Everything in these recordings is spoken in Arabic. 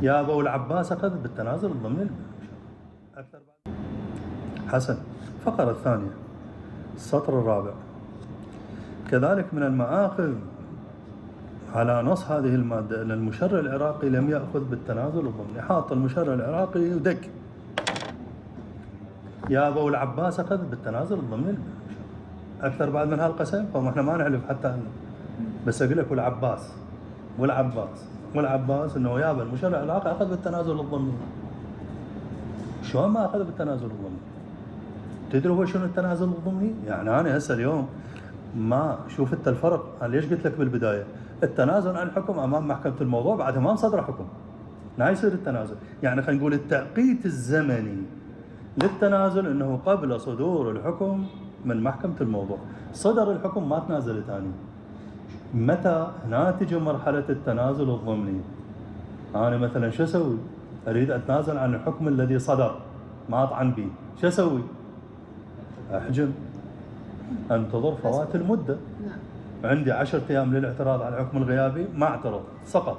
يا أبو العباس أخذ بالتنازل الضمني أكثر بعد. حسن. الفقرة الثانية السطر الرابع: كذلك من المآخذ على نص هذه المادة أن المشرع العراقي لم يأخذ بالتنازل الضمني. حاط المشرع العراقي ودك يا أبو العباس أخذ بالتنازل الضمني أكثر بعد من هالقسم. فإحنا ما نعرف حتى هلا، بس أقول لك والعباس إنه يابا المشرع العراقي أخذ بالتنازل الضمني. شلون ما أخذ بالتنازل الضمني؟ تدري هو شنو التنازل الضمني؟ يعني أنا هسه اليوم ما شوف انت الفرق. انا ليش قلت لك بالبدايه التنازل عن الحكم امام محكمه الموضوع بعدها ما صدر حكم، لا يصير التنازل. يعني خلينا نقول التأقيت الزمني للتنازل انه قبل صدور الحكم من محكمه الموضوع. صدر الحكم ما تنازل ثاني. متى هنا تجي مرحله التنازل الضمني؟ انا مثلا شو اسوي؟ اريد اتنازل عن الحكم الذي صدر ما اطعن به، شو اسوي؟ احجم، انتظر فوات المده. عندي 10 أيام للاعتراض على الحكم الغيابي، ما اعترض سقط.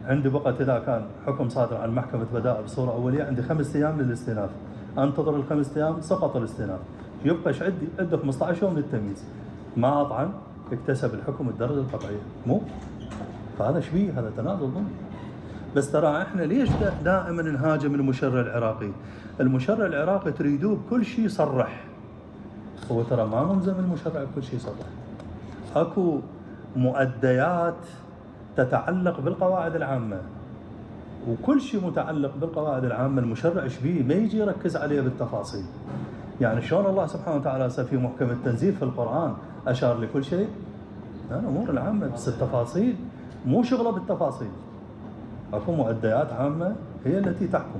عندي بقت اذا كان حكم صادر عن محكمه بدائع بصوره اوليه عندي 5 أيام للاستئناف، انتظر ال5 أيام سقط الاستئناف، يبقى ايش عندي 15 يوم للتمييز. ما اطعن اكتسب الحكم الدرجه القطعيه. مو فهذا شبيه، هذا تنازل ضمني. بس ترى احنا ليش دائما نهاجم المشرع العراقي؟ المشرع العراقي تريدوه بكل شيء يصرح، هو ترى ما ملزم المشرع بكل شيء يصرح. اكو مؤديات تتعلق بالقواعد العامه، وكل شيء متعلق بالقواعد العامه المشرع شبيه ما يجي يركز عليه بالتفاصيل. يعني شلون الله سبحانه وتعالى في محكم التنزيل في القرآن اشار لكل شيء؟ الامور العامه، بس التفاصيل مو شغله بالتفاصيل. اكو مؤديات عامه هي التي تحكم.